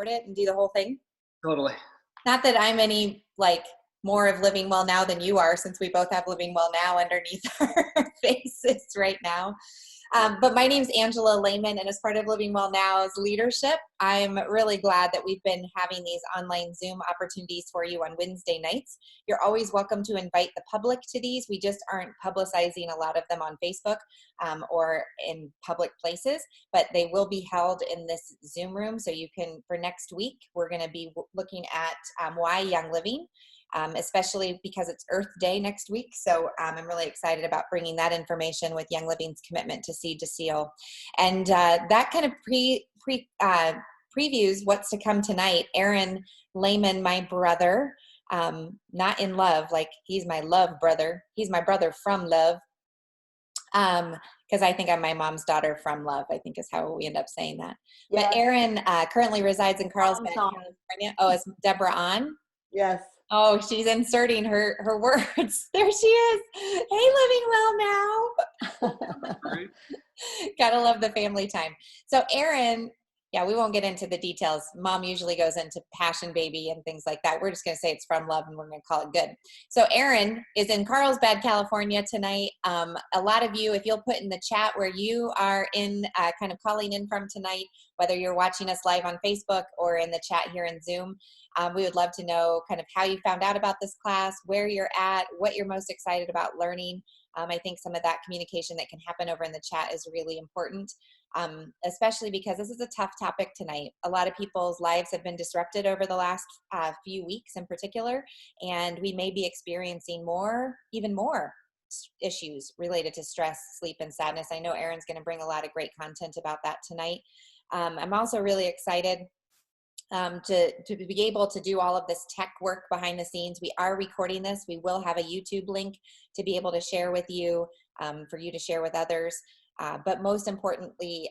it and do the whole thing. Totally. Not that I'm any more of Living Well Now than you are, since we both have Living Well Now underneath our faces right now. But my name's Angela Lahman, and as part of Living Well Now's leadership, I'm really glad that we've been having these online Zoom opportunities for you on Wednesday nights. You're always welcome to invite the public to these. We just aren't publicizing a lot of them on Facebook or in public places, but they will be held in this Zoom room. So you can, for next week, we're going to be looking at why Young Living. Especially because it's Earth Day next week. So I'm really excited about bringing that information with Young Living's commitment to Seed to Seal. And that kind of previews what's to come tonight. Aaron Lahman, my brother, not in love, like he's my love brother. He's my brother from love. Because I think I'm my mom's daughter from love, I think is how we end up saying that. Yes. But Aaron currently resides in Carlsbad, California. Oh, is Deborah on? Yes. Oh, she's inserting her words. There she is. Hey, Living Well now. Gotta love the family time. So Aaron, yeah, we won't get into the details. Mom usually goes into Passion Baby and things like that. We're just going to say it's from love and we're going to call it good. So Aaron is in Carlsbad, California tonight. A lot of you, if you'll put in the chat where you are in kind of calling in from tonight, whether you're watching us live on Facebook or in the chat here in Zoom, we would love to know kind of how you found out about this class, where you're at, what you're most excited about learning. I think some of that communication that can happen over in the chat is really important, especially because this is a tough topic tonight. A lot of people's lives have been disrupted over the last few weeks in particular, and we may be experiencing even more issues related to stress, sleep, and sadness. I know Aaron's going to bring a lot of great content about that tonight. I'm also really excited to be able to do all of this tech work behind the scenes. We are recording this. We will have a YouTube link to be able to share with you, for you to share with others. But most importantly,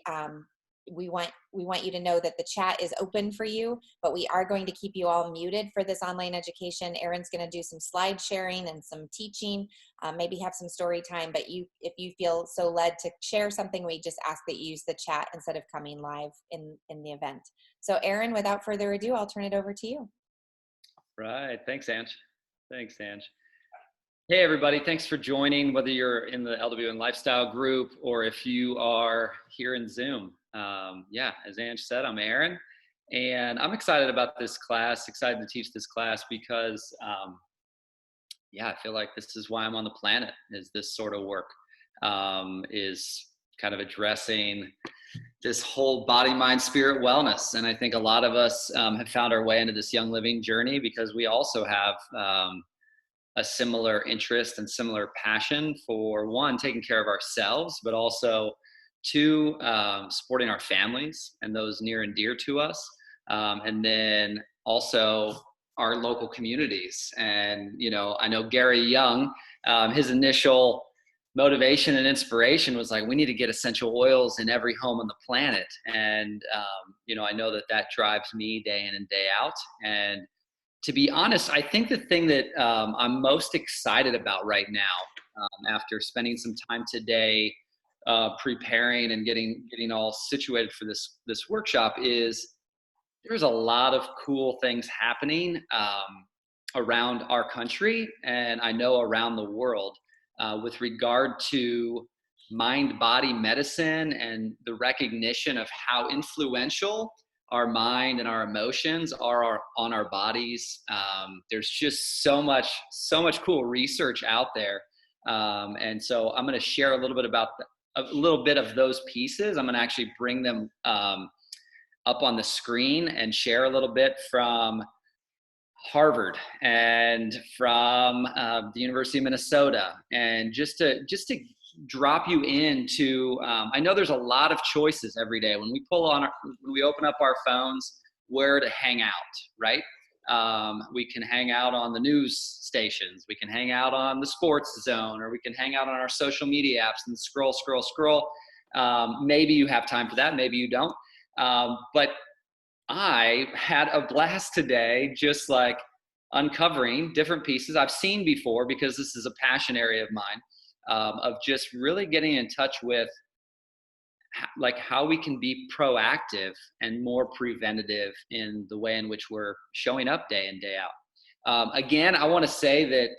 we want you to know that the chat is open for you, but we are going to keep you all muted for this online education. Aaron's going to do some slide sharing and some teaching, maybe have some story time, but if you feel so led to share something, we just ask that you use the chat instead of coming live in the event. So Aaron, without further ado, I'll turn it over to you. Right. Thanks, Ange. Thanks, Ange. Hey, everybody. Thanks for joining, whether you're in the LWN Lifestyle group or if you are here in Zoom. Yeah, as Ange said, I'm Aaron, and I'm excited about this class, excited to teach this class because, yeah, I feel like this is why I'm on the planet, is this sort of work, is kind of addressing this whole body, mind, spirit wellness. And I think a lot of us have found our way into this Young Living journey because we also have a similar interest and similar passion for, one, taking care of ourselves, but also two, supporting our families and those near and dear to us. And then also our local communities. And, you know, I know Gary Young, his initial motivation and inspiration was like, we need to get essential oils in every home on the planet. And, you know, I know that drives me day in and day out. And to be honest, I think the thing that I'm most excited about right now, after spending some time today preparing and getting all situated for this workshop, is there's a lot of cool things happening around our country, and I know around the world, with regard to mind-body medicine and the recognition of how influential our mind and our emotions are on our bodies. There's just so much cool research out there. And so I'm going to share a little bit of those pieces. I'm going to actually bring them up on the screen and share a little bit from Harvard and from the University of Minnesota, and just to drop you into, I know there's a lot of choices every day when we when we open up our phones, where to hang out, right? We can hang out on the news stations, we can hang out on the sports zone, or we can hang out on our social media apps and scroll. Maybe you have time for that, maybe you don't. But I had a blast today, just like uncovering different pieces I've seen before, because this is a passion area of mine, of just really getting in touch with like how we can be proactive and more preventative in the way in which we're showing up day in, day out. Again, I want to say that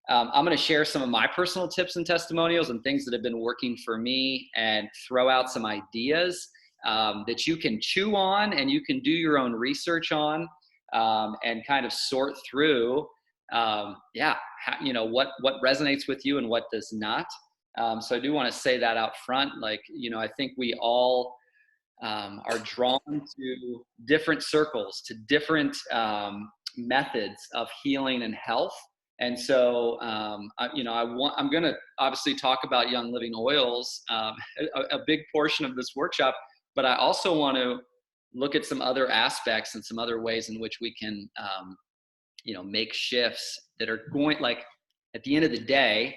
I'm going to share some of my personal tips and testimonials and things that have been working for me, and throw out some ideas that you can chew on and you can do your own research on, and kind of sort through, what resonates with you and what does not. So I do want to say that out front. Like, I think we all are drawn to different circles, to different methods of healing and health. And so, I'm going to obviously talk about Young Living Oils, a big portion of this workshop, but I also want to look at some other aspects and some other ways in which we can, make shifts that are going, like, at the end of the day,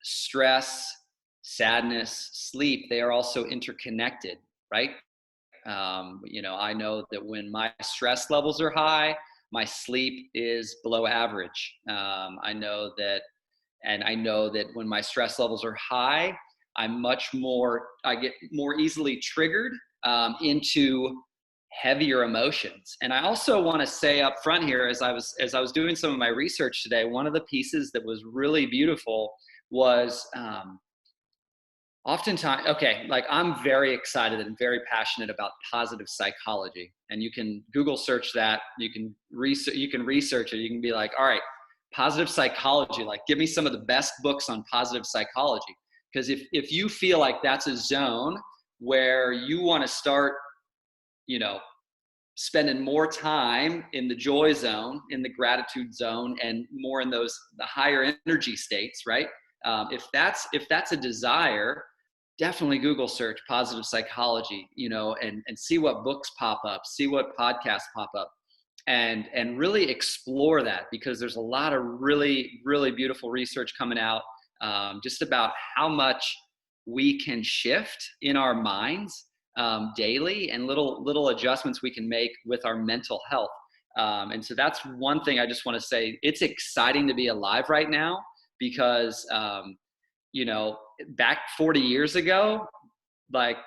stress, sadness, sleep, they are also interconnected, right? I know that when my stress levels are high, my sleep is below average. I know that when my stress levels are high, I get more easily triggered into heavier emotions. And I also want to say up front here, as I was doing some of my research today, one of the pieces that was really beautiful was oftentimes, like, I'm very excited and very passionate about positive psychology, and you can Google search that. You can research it. You can be like, all right, positive psychology, like, give me some of the best books on positive psychology. Because if you feel like that's a zone where you want to start, spending more time in the joy zone, in the gratitude zone, and more in the higher energy states, right? If that's a desire, definitely Google search positive psychology, and see what books pop up, see what podcasts pop up, and really explore that, because there's a lot of really, really beautiful research coming out, just about how much we can shift in our minds daily, and little adjustments we can make with our mental health. And so that's one thing I just want to say. It's exciting to be alive right now, because back 40 years ago, like,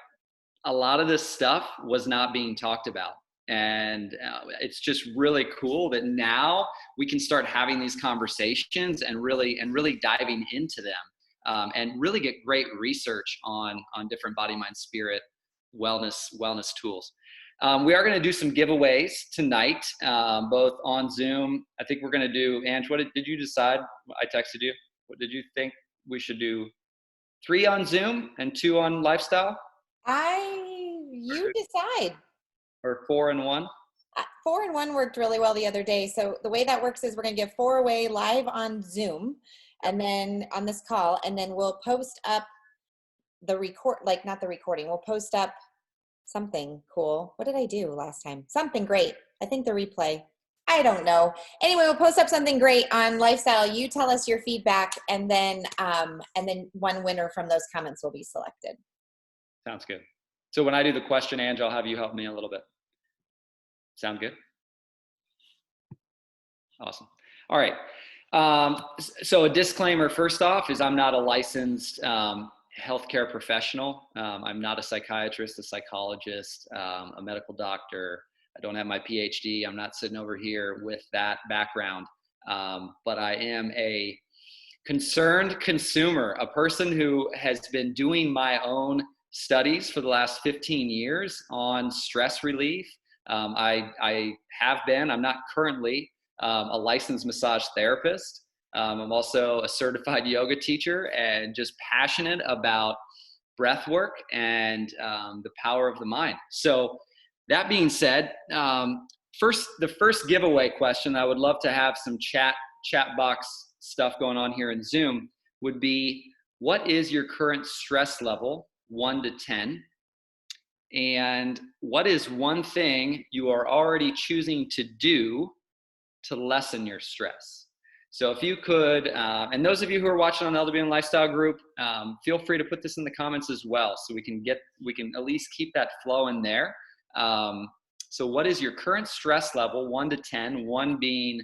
a lot of this stuff was not being talked about. And it's just really cool that now we can start having these conversations and really diving into them, and really get great research on different body, mind, spirit, wellness tools. We are going to do some giveaways tonight, both on Zoom. I think we're going to do, Ange, what did you decide? I texted you. What did you think we should do? 3 on Zoom and 2 on Lifestyle? You decide. Or 4 and 1? 4 and 1 worked really well the other day. So the way that works is we're going to give 4 away live on Zoom, and then on this call, and then we'll post up not the recording. We'll post up something cool. What did I do last time? Something great. I think the replay. I don't know. Anyway, we'll post up something great on Lifestyle. You tell us your feedback, and then one winner from those comments will be selected. Sounds good. So when I do the question, Ange, I'll have you help me a little bit. Sound good? Awesome. All right. So a disclaimer first off is I'm not a licensed healthcare professional. I'm not a psychiatrist, a psychologist, a medical doctor. I don't have my PhD. I'm not sitting over here with that background. But I am a concerned consumer, a person who has been doing my own studies for the last 15 years on stress relief. I have been, I'm not currently a licensed massage therapist. I'm also a certified yoga teacher, and just passionate about breath work and the power of the mind. So that being said, the first giveaway question, I would love to have some chat box stuff going on here in Zoom, would be, what is your current stress level, 1 to 10? And what is one thing you are already choosing to do to lessen your stress? So if you could, and those of you who are watching on the LWN Lifestyle Group, feel free to put this in the comments as well, so we can at least keep that flow in there. So what is your current stress level, 1 to 10, 1 being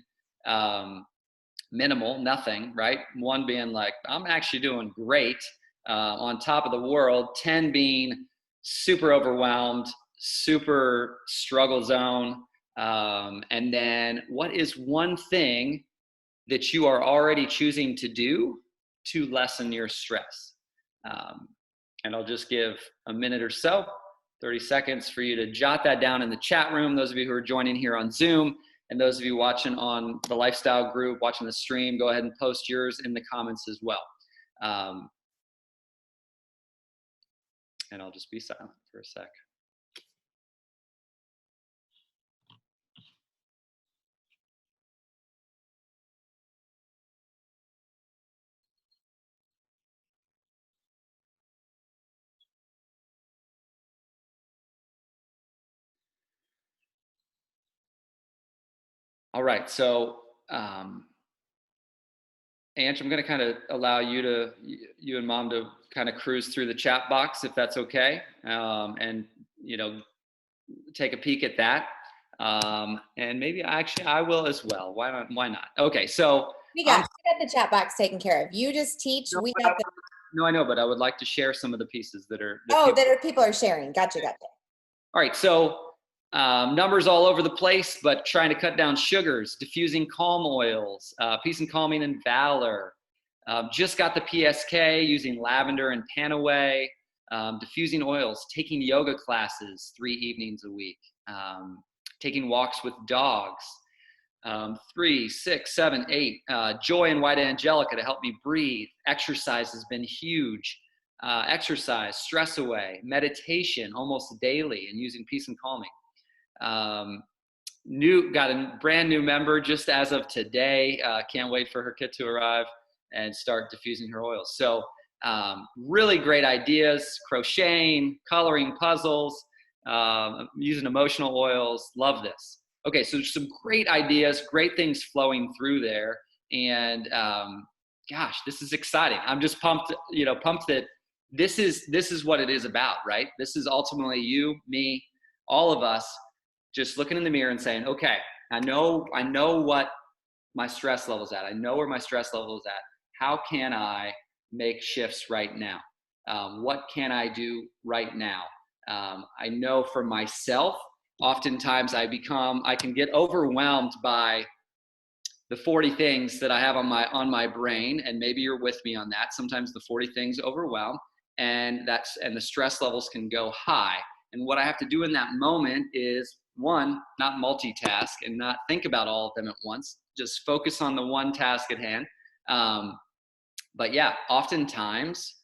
minimal, nothing, right? 1 being like, I'm actually doing great, on top of the world, 10 being super overwhelmed, super struggle zone. And then what is one thing that you are already choosing to do to lessen your stress? And I'll just give a minute or so, 30 seconds for you to jot that down in the chat room. Those of you who are joining here on Zoom, and those of you watching on the Lifestyle group, watching the stream, go ahead and post yours in the comments as well. And I'll just be silent for a sec. All right, so Ange, I'm going to kind of allow you and Mom to kind of cruise through the chat box, if that's okay, and take a peek at that, and maybe actually I will as well. Why not? Okay, so we got the chat box taken care of. You just teach. No, we got the. No, I know, but I would like to share some of the pieces that are. People are sharing. Gotcha. All right, so numbers all over the place, but trying to cut down sugars, diffusing calm oils, peace and calming and valor. Just got the PSK using lavender and panaway, diffusing oils, taking yoga classes 3 evenings a week, taking walks with dogs, 3, 6, 7, 8, joy and white angelica to help me breathe. Exercise has been huge. Exercise, stress away, meditation almost daily, and using peace and calming. Got a brand new member just as of today. Can't wait for her kit to arrive and start diffusing her oils. So really great ideas, crocheting, coloring puzzles, using emotional oils. Love this. Okay, so there's some great ideas, great things flowing through there. And gosh, this is exciting. I'm just pumped that this is what it is about, right? This is ultimately you, me, all of us just looking in the mirror and saying, okay, I know what my stress level is at. I know where my stress level is at. How can I make shifts right now? What can I do right now? I know for myself, oftentimes I can get overwhelmed by the 40 things that I have on my brain, and maybe you're with me on that. Sometimes the 40 things overwhelm, and the stress levels can go high. And what I have to do in that moment is, one, not multitask and not think about all of them at once. Just focus on the one task at hand. But yeah, oftentimes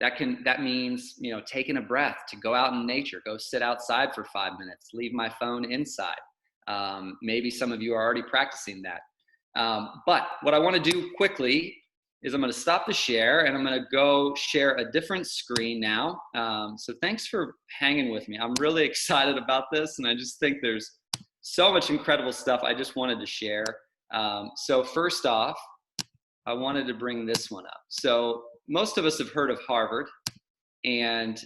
that means, taking a breath, to go out in nature, go sit outside for 5 minutes, leave my phone inside. Maybe some of you are already practicing that. But what I want to do quickly is I'm going to stop the share and I'm going to go share a different screen now. So thanks for hanging with me. I'm really excited about this, and I just think there's so much incredible stuff I just wanted to share. So first off, I wanted to bring this one up. So most of us have heard of Harvard, and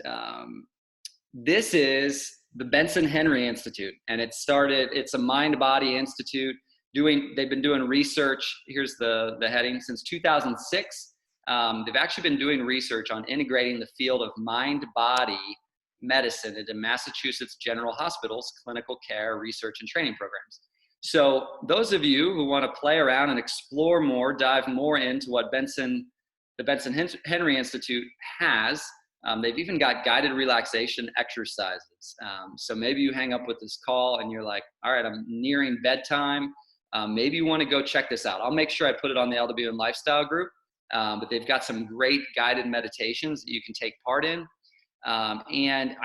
this is the Benson Henry Institute, and it's a mind-body institute. They've been doing research. Here's the heading. Since 2006, they've actually been doing research on integrating the field of mind-body medicine into Massachusetts General Hospital's clinical care, research, and training programs. So those of you who want to play around and explore more, dive more into what the Benson Henry Institute has, they've even got guided relaxation exercises. So maybe you hang up with this call and you're like, all right, I'm nearing bedtime. Maybe you want to go check this out. I'll make sure I put it on the LW and Lifestyle group, but they've got some great guided meditations that you can take part in. And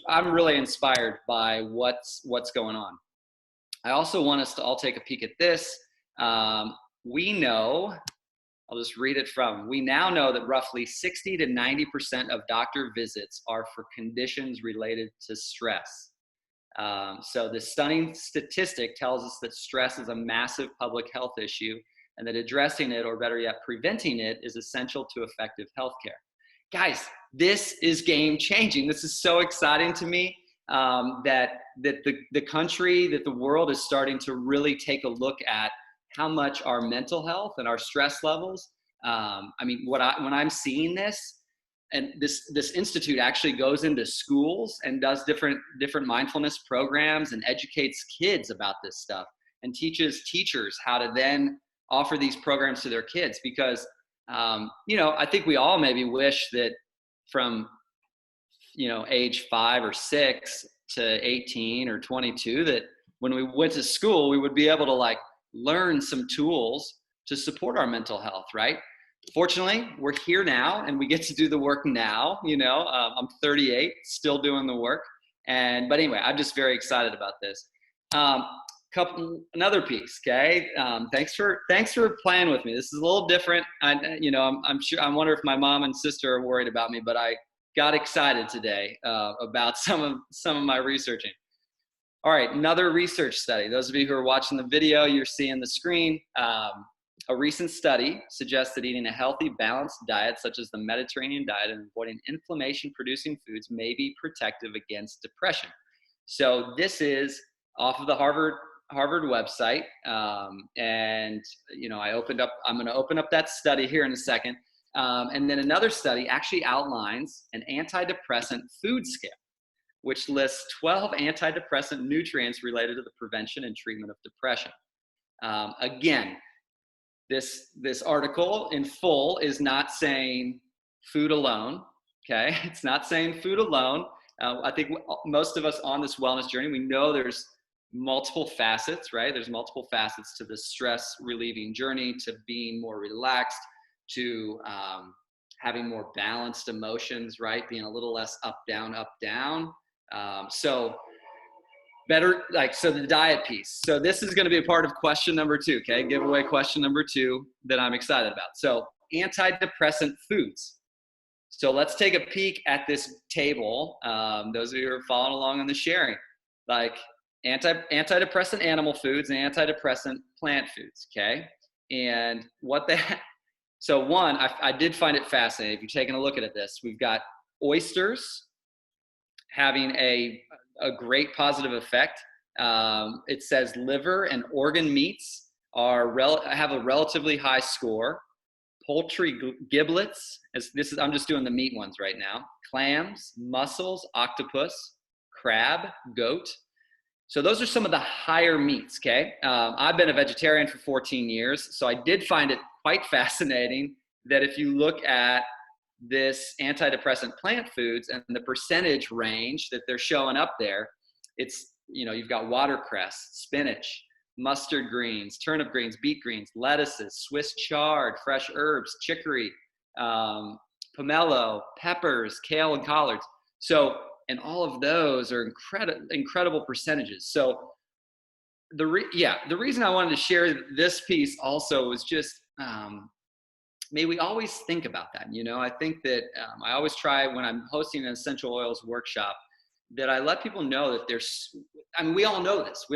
I'm really inspired by what's going on. I also want us to all take a peek at this. We know, I'll just read it we now know that roughly 60 to 90% of doctor visits are for conditions related to stress. So this stunning statistic tells us that stress is a massive public health issue, and that addressing it, or better yet, preventing it, is essential to effective healthcare. Guys, this is game changing. This is so exciting to me, that the country, that the world is starting to really take a look at how much our mental health and our stress levels. When I'm seeing this, and this institute actually goes into schools and does different mindfulness programs and educates kids about this stuff and teaches teachers how to then offer these programs to their kids. Because I think we all maybe wish that from age 5 or 6 to 18 or 22, that when we went to school, we would be able to like learn some tools to support our mental health, right? Fortunately, we're here now and we get to do the work now. I'm 38, still doing the work. But anyway, I'm just very excited about this. Another piece, okay? Thanks for playing with me. This is a little different. I'm sure, I wonder if my mom and sister are worried about me, but I got excited today about some of my researching. All right, another research study. Those of you who are watching the video, you're seeing the screen. A recent study suggests that eating a healthy, balanced diet, such as the Mediterranean diet, and avoiding inflammation-producing foods may be protective against depression. So this is off of the Harvard website, and I'm going to open up that study here in a second. And then another study actually outlines an antidepressant food scale, which lists 12 antidepressant nutrients related to the prevention and treatment of depression. Again, this article in full is not saying food alone, okay? It's not saying food alone. I think most of us on this wellness journey, we know there's multiple facets, right? There's multiple facets to the stress relieving journey, to being more relaxed, to having more balanced emotions, right? Being a little less up, down, so the diet piece. So this is going to be a part of question number 2, okay? Giveaway question number 2 that I'm excited about. So antidepressant foods. So let's take a peek at this table. Those of you who are following along on the sharing, like antidepressant animal foods and antidepressant plant foods, okay? And so one, I did find it fascinating. If you're taking a look at this, we've got oysters having a great positive effect. It says liver and organ meats have a relatively high score. Poultry giblets, I'm just doing the meat ones right now. Clams, mussels, octopus, crab, goat. So those are some of the higher meats, okay? I've been a vegetarian for 14 years, so I did find it quite fascinating that if you look at this antidepressant plant foods and the percentage range that they're showing up there, it's, you've got watercress, spinach, mustard greens, turnip greens, beet greens, lettuces, Swiss chard, fresh herbs, chicory, pomelo, peppers, kale, and collards. So, and all of those are incredible percentages. So the reason I wanted to share this piece also was just, may we always think about that. I think that I always try when I'm hosting an essential oils workshop that I let people know that we all know this,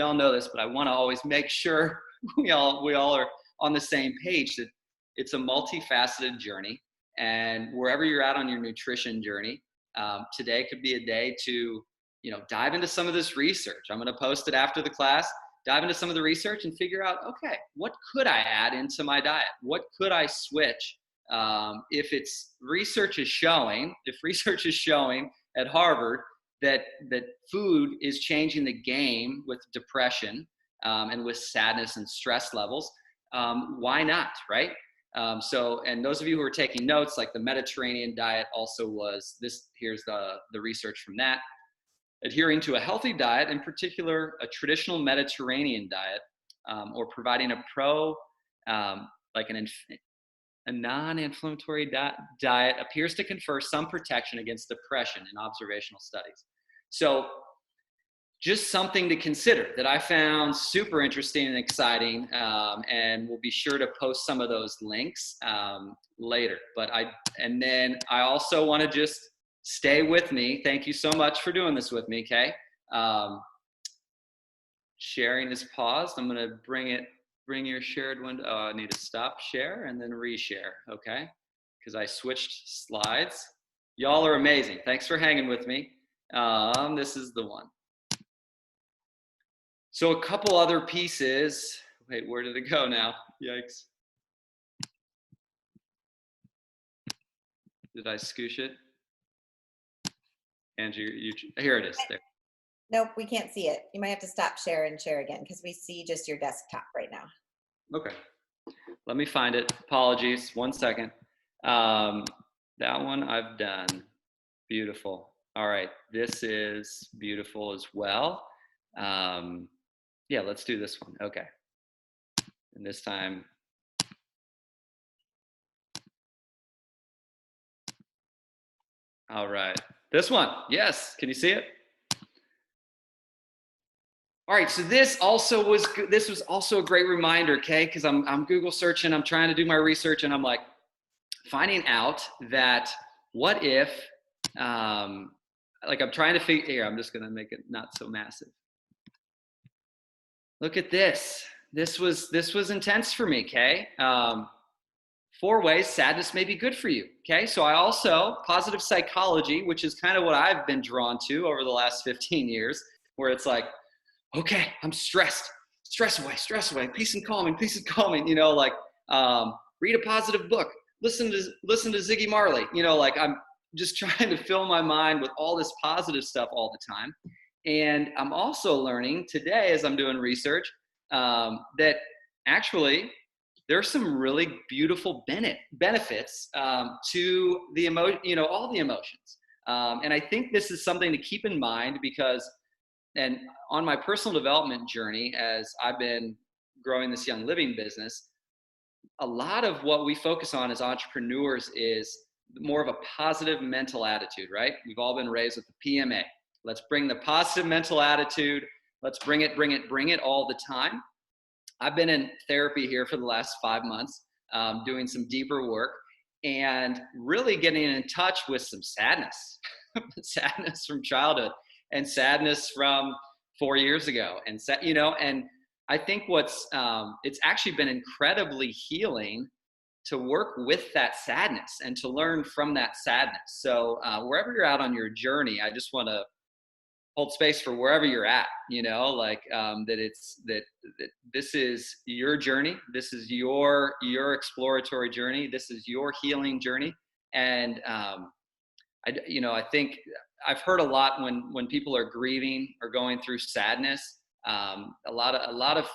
but I want to always make sure we all are on the same page, that it's a multifaceted journey. And wherever you're at on your nutrition journey, today could be a day to, dive into some of this research. I'm going to post it after the class. Dive into some of the research and figure out, okay, what could I add into my diet? What could I switch? If research is showing at Harvard that food is changing the game with depression and with sadness and stress levels, why not, right? And those of you who are taking notes, like the Mediterranean diet also was this. Here's the research from that. Adhering to a healthy diet, in particular a traditional Mediterranean diet, or providing a non-inflammatory diet appears to confer some protection against depression in observational studies. So just something to consider that I found super interesting and exciting, and we'll be sure to post some of those links later. And then I also want to just stay with me. Thank you so much for doing this with me, okay? Sharing is paused. I'm going to bring your shared window. Oh, I need to stop share and then reshare, okay? Because I switched slides. Y'all are amazing. Thanks for hanging with me. This is the one. So a couple other pieces. Wait, where did it go now? Yikes. Did I scoosh it? Angie, here it is. There. Nope, we can't see it. You might have to stop share and share again because we see just your desktop right now. Okay. Let me find it. Apologies. 1 second. That one I've done. Beautiful. All right. This is beautiful as well. Yeah, let's do this one. Okay. And this time. All right. This one. Yes. Can you see it? All right, so this was also a great reminder, okay? Because I'm Google searching, I'm trying to do my research, and I'm like finding out that what if, like I'm trying to figure. Here, I'm just gonna make it not so massive. Look at this. This was intense for me, okay? 4 ways sadness may be good for you, okay? So I also positive psychology, which is kind of what I've been drawn to over the last 15 years, where it's like, okay, I'm stressed. Stress away, peace and calming, you know, like read a positive book, listen to Ziggy Marley, you know, like I'm just trying to fill my mind with all this positive stuff all the time. And I'm also learning today as I'm doing research that actually there's some really beautiful benefits to the all the emotions. And I think this is something to keep in mind because and on my personal development journey, as I've been growing this Young Living business, a lot of what we focus on as entrepreneurs is more of a positive mental attitude, right? We've all been raised with the PMA. Let's bring the positive mental attitude. Let's bring it all the time. I've been in therapy here for the last 5 months, doing some deeper work and really getting in touch with some sadness, sadness from childhood. And sadness from 4 years ago, and and I think it's actually been incredibly healing to work with that sadness and to learn from that sadness. So wherever you're at on your journey, I just want to hold space for wherever you're at. That this is your journey, this is your exploratory journey, this is your healing journey, and I think I've heard a lot when people are grieving or going through sadness. A lot of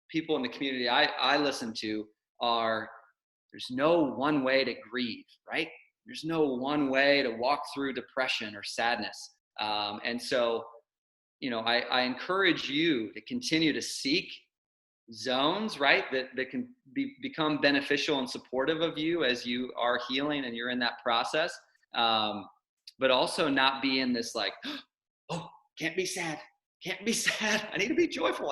people in the community I listen to there's no one way to grieve, right? There's no one way to walk through depression or sadness. And so, I encourage you to continue to seek zones, right? That can become beneficial and supportive of you as you are healing and you're in that process. But also not be in this like, oh, can't be sad. I need to be joyful.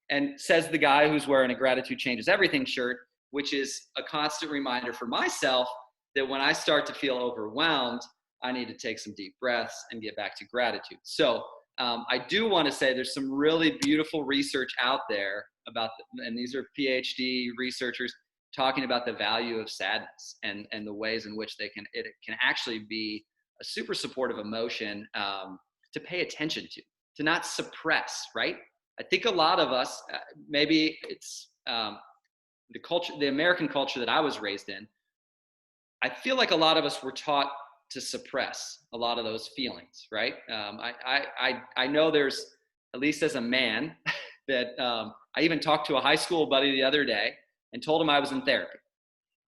And says the guy who's wearing a gratitude changes everything shirt, which is a constant reminder for myself that when I start to feel overwhelmed, I need to take some deep breaths and get back to gratitude. So I do want to say there's some really beautiful research out there and these are PhD researchers talking about the value of sadness and the ways in which it can actually be a super supportive emotion to pay attention to not suppress, right? I think a lot of us, maybe it's the American culture that I was raised in, I feel like a lot of us were taught to suppress a lot of those feelings, right? I know there's, at least as a man, that I even talked to a high school buddy the other day and told him I was in therapy.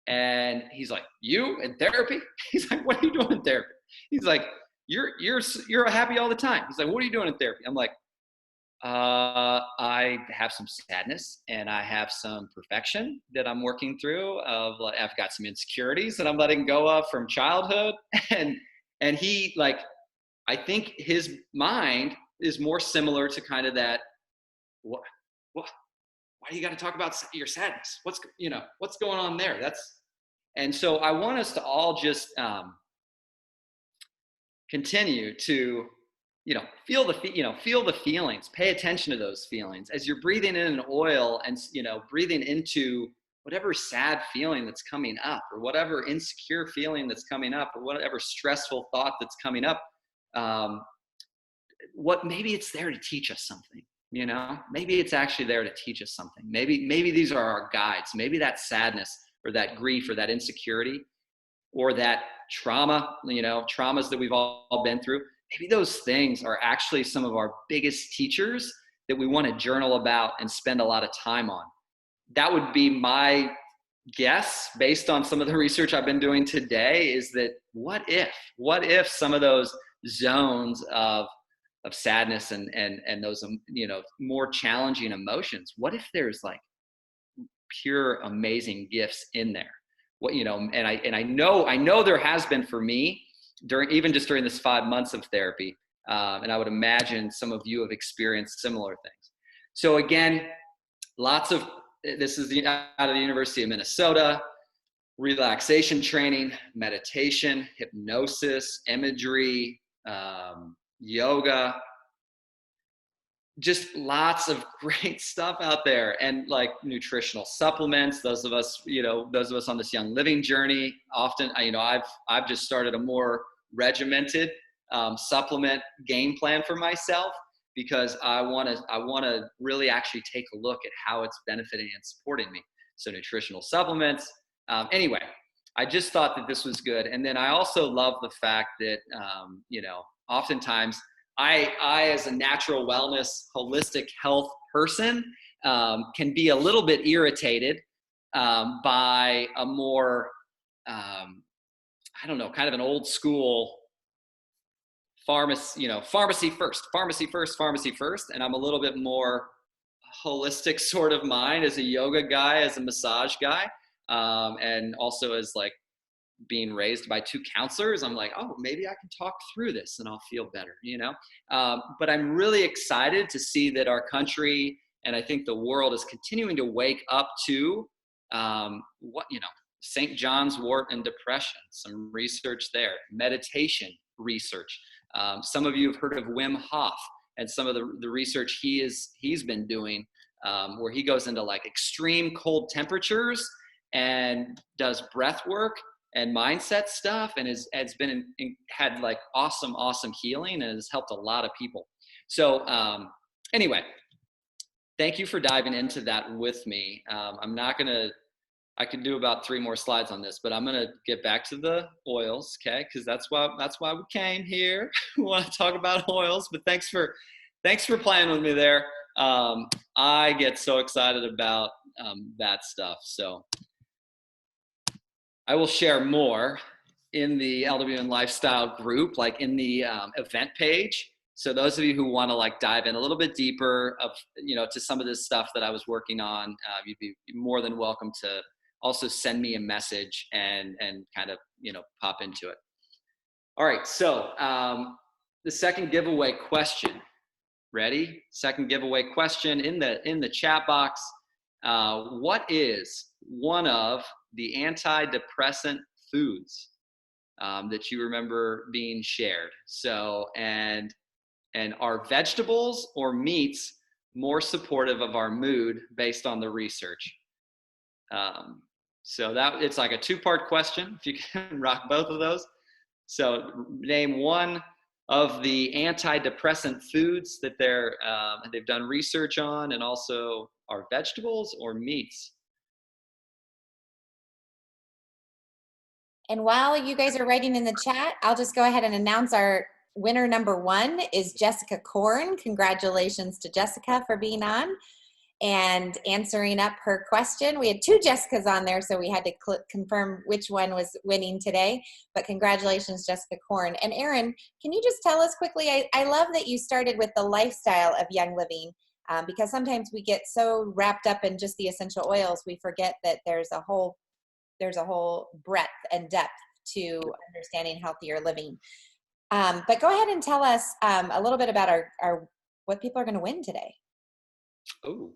And he's like, "You in therapy?" He's like, "What are you doing in therapy?" He's like, you're happy all the time." He's like, "What are you doing in therapy?" I'm like, I have some sadness and I have some perfection that I'm working through I've got some insecurities that I'm letting go of from childhood. And he, like, I think his mind is more similar to kind of that, what, why do you got to talk about your sadness? What's going on there? And so I want us to all just continue to, feel the feelings, pay attention to those feelings as you're breathing in an oil and, breathing into whatever sad feeling that's coming up or whatever insecure feeling that's coming up or whatever stressful thought that's coming up. Maybe it's there to teach us something, maybe it's actually there to teach us something. Maybe these are our guides. Maybe that sadness or that grief or that insecurity or that trauma, traumas that we've all been through. Maybe those things are actually some of our biggest teachers that we want to journal about and spend a lot of time on. That would be my guess, based on some of the research I've been doing today, is that what if some of those zones of sadness and those more challenging emotions, what if there's like pure amazing gifts in there? And I know there has been for me during this 5 months of therapy, and I would imagine some of you have experienced similar things. So again, this is out of the University of Minnesota. Relaxation training, meditation, hypnosis, imagery, yoga, just lots of great stuff out there. And like nutritional supplements, those of us on this Young Living journey, often, I've just started a more regimented supplement game plan for myself, because I want to really actually take a look at how it's benefiting and supporting me. So nutritional supplements. Anyway, I just thought that this was good. And then I also love the fact that, oftentimes I, as a natural wellness, holistic health person, can be a little bit irritated by a more, kind of an old school pharmacy first. And I'm a little bit more holistic sort of mind, as a yoga guy, as a massage guy, and also as like being raised by 2 counselors. I'm like, oh, maybe I can talk through this and I'll feel better, but I'm really excited to see that our country, and I think the world, is continuing to wake up to St. John's wort and depression, some research there, meditation research. Some of you have heard of Wim Hof and some of the research he's been doing, where he goes into like extreme cold temperatures and does breath work and mindset stuff, and had like awesome healing, and has helped a lot of people. So anyway, thank you for diving into that with me. I could do about 3 more slides on this, but I'm gonna get back to the oils, okay? Because that's why we came here. We want to talk about oils. But thanks for playing with me there. I get so excited about that stuff. So I will share more in the LWN Lifestyle group, like in the event page. So those of you who want to like dive in a little bit deeper to some of this stuff that I was working on, you'd be more than welcome to also send me a message and kind of, pop into it. All right. So the second giveaway question, ready? Second giveaway question in the chat box. What is one of the antidepressant foods that you remember being shared? So, and are vegetables or meats more supportive of our mood based on the research? So that it's like a 2-part question, if you can rock both of those. So name one of the antidepressant foods that they've done research on, and also are vegetables or meats. And while you guys are writing in the chat, I'll just go ahead and announce our winner number 1 is Jessica Korn. Congratulations to Jessica for being on and answering up her question. We had 2 Jessicas on there, so we had to confirm which one was winning today. But congratulations, Jessica Korn. And Aaron, can you just tell us quickly, I love that you started with the lifestyle of Young Living, because sometimes we get so wrapped up in just the essential oils, we forget that there's a whole breadth and depth to understanding healthier living. But go ahead and tell us a little bit about our what people are going to win today. Oh.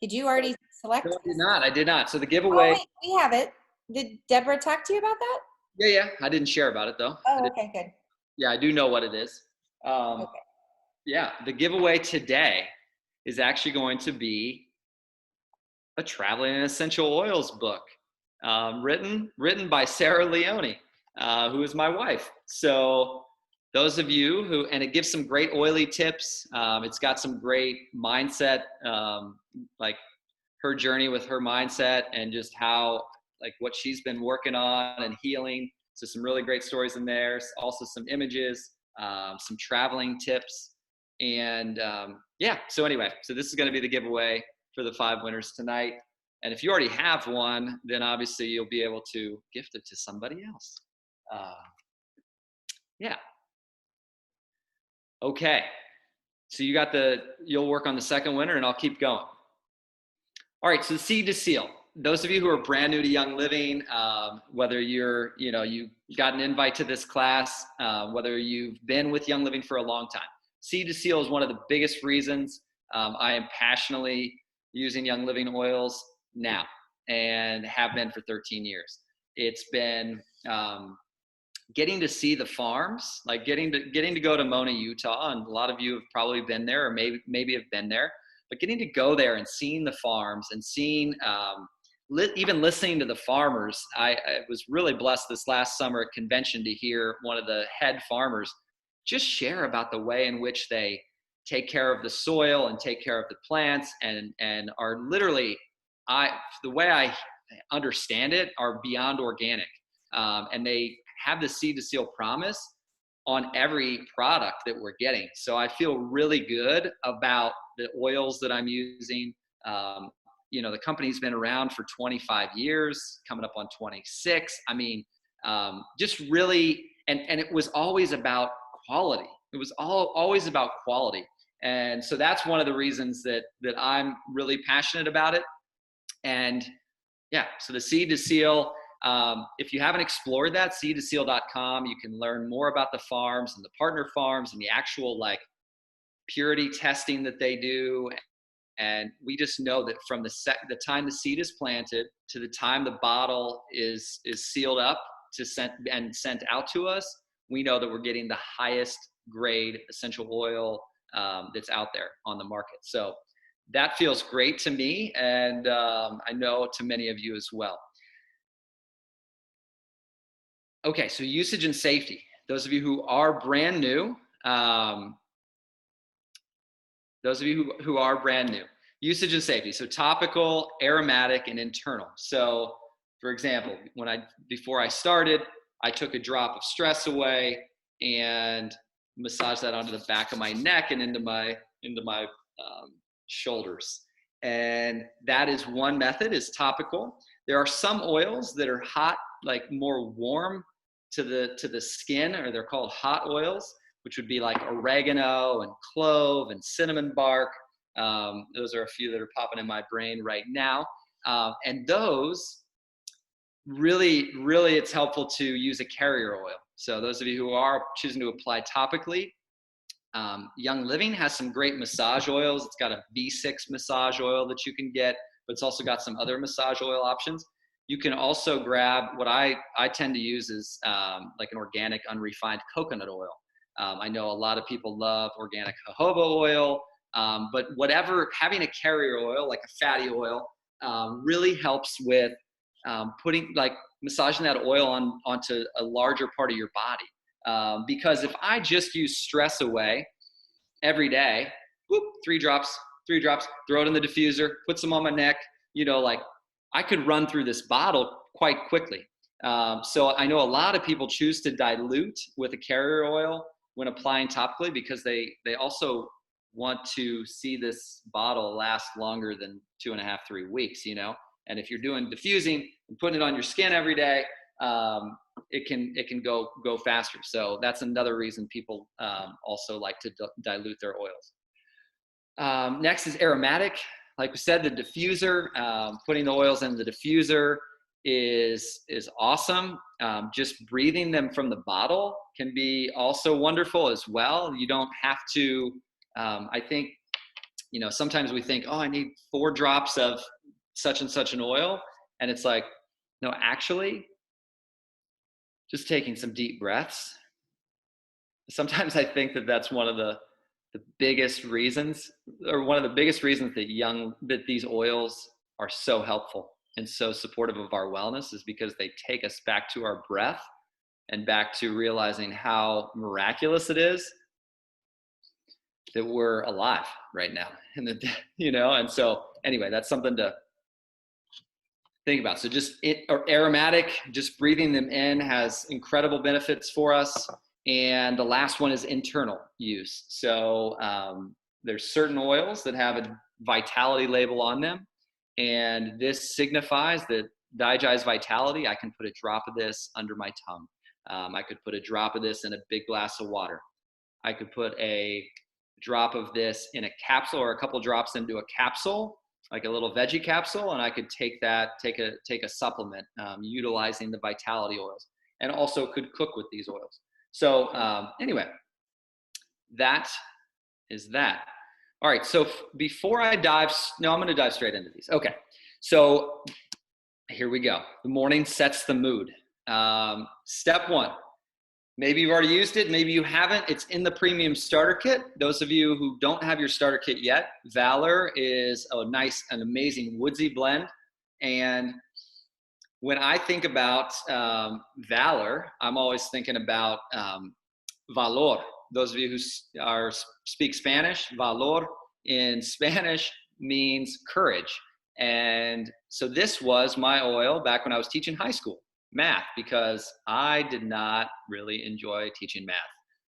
Did you already select? No, I did not. So the giveaway. Oh, wait, we have it. Did Deborah talk to you about that? Yeah. I didn't share about it though. Oh, okay, good. Yeah, I do know what it is. Okay. Yeah, the giveaway today is actually going to be a Traveling in Essential Oils book, written by Sarah Leone, who is my wife. So those of you who, and it gives some great oily tips. It's got some great mindset, like her journey with her mindset and just how, like what she's been working on and healing. So some really great stories in there. Also some images, some traveling tips. And yeah, so anyway, so this is going to be the giveaway for the 5 winners tonight. And if you already have one, then obviously you'll be able to gift it to somebody else. Yeah. Okay. So you'll work on the second winner and I'll keep going. All right. So seed to seal. Those of you who are brand new to Young Living, whether you got an invite to this class, whether you've been with Young Living for a long time, seed to seal is one of the biggest reasons I am passionately using Young Living oils now and have been for 13 years. It's been getting to see the farms, like getting to go to Mona, Utah, and a lot of you have probably been there or maybe have been there, but getting to go there and seeing the farms and seeing even listening to the farmers. I was really blessed this last summer at convention to hear one of the head farmers just share about the way in which they take care of the soil and take care of the plants and are literally, the way I understand it, are beyond organic. And they have the seed to seal promise on every product that we're getting. So I feel really good about the oils that I'm using. The company's been around for 25 years, coming up on 26. I mean, just really, and it was always about quality. It was always about quality. And so that's one of the reasons that I'm really passionate about it. And yeah, so the seed to seal, if you haven't explored that, seedtoseal.com, you can learn more about the farms and the partner farms and the actual purity testing that they do. And we just know that from the time the seed is planted to the time the bottle is sealed up sent out to us, we know that we're getting the highest grade essential oil that's out there on the market. So that feels great to me, and I know to many of you as well. Okay, so usage and safety. Those of you who are brand new, usage and safety. So topical, aromatic, and internal. So for example, before I started, I took a drop of stress away and massaged that onto the back of my neck and into my shoulders. And that is one method, is topical. There are some oils that are hot, like more warm to the skin, or they're called hot oils, which would be like oregano and clove and cinnamon bark. Those are a few that are popping in my brain right now. And those really, it's helpful to use a carrier oil. So those of you who are choosing to apply topically, Young Living has some great massage oils. It's got a V6 massage oil that you can get, but it's also got some other massage oil options. You can also grab what I tend to use is like an organic unrefined coconut oil. I know a lot of people love organic jojoba oil, but having a carrier oil, like a fatty oil, really helps with massaging that oil onto a larger part of your body. Because if I just use stress away every day, whoop, 3 drops, throw it in the diffuser, put some on my neck, I could run through this bottle quite quickly. So I know a lot of people choose to dilute with a carrier oil when applying topically, because they also want to see this bottle last longer than 2.5, 3 weeks, And if you're doing diffusing and putting it on your skin every day, it can go faster. So that's another reason people also like to dilute their oils. Next is aromatic. Like we said, the diffuser, putting the oils in the diffuser is awesome. Just breathing them from the bottle can be also wonderful as well. You don't have to, I think, sometimes we think, oh, I need 4 drops of such and such an oil. And it's like, no, actually, just taking some deep breaths. Sometimes I think that that's one of the biggest reasons, or one of the biggest reasons that these oils are so helpful and so supportive of our wellness, is because they take us back to our breath and back to realizing how miraculous it is that we're alive right now. And and so anyway, that's something to think about. So just or aromatic, just breathing them in has incredible benefits for us. And the last one is internal use. So there's certain oils that have a vitality label on them. And this signifies that Daiji's vitality. I can put a drop of this under my tongue. I could put a drop of this in a big glass of water. I could put a drop of this in a capsule, or a couple drops into a capsule, like a little veggie capsule, and I could take a supplement utilizing the vitality oils, and also could cook with these oils. So anyway, that is that. All right, so before I I'm going to dive straight into these. Okay, so here we go. The morning sets the mood. Step one, maybe you've already used it, maybe you haven't. It's in the premium starter kit. Those of you who don't have your starter kit yet, Valor is an amazing woodsy blend. And when I think about Valor, I'm always thinking about Valor. Those of you who speak Spanish, Valor in Spanish means courage. And so this was my oil back when I was teaching high school math, because I did not really enjoy teaching math.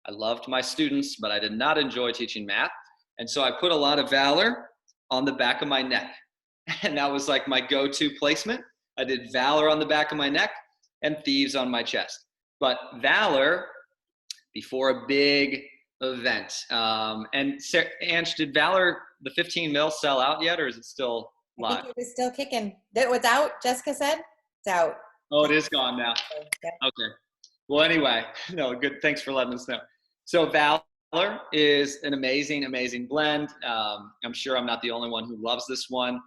I loved my students, but I did not enjoy teaching math. And so I put a lot of Valor on the back of my neck. And that was like my go-to placement. I did Valor on the back of my neck and Thieves on my chest. But Valor before a big event. And Ange, did Valor, the 15 mil, sell out yet, or is it still live? I think it was still kicking. It was out, Jessica said? It's out. Oh, it is gone now. Okay. Well, anyway, no, good. Thanks for letting us know. So Valor is an amazing, amazing blend. I'm sure I'm not the only one who loves this one.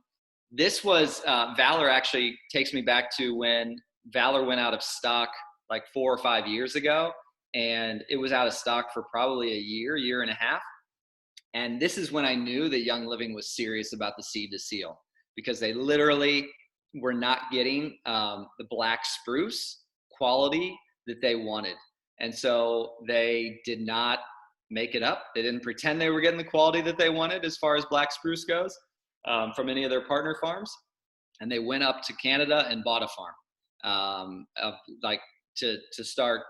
This was, Valor actually takes me back to when Valor went out of stock like 4 or 5 years ago. And it was out of stock for probably a year and a half. And this is when I knew that Young Living was serious about the seed to seal, because they literally were not getting the black spruce quality that they wanted. And so they did not make it up. They didn't pretend they were getting the quality that they wanted as far as black spruce goes from any of their partner farms. And they went up to Canada and bought a farm to start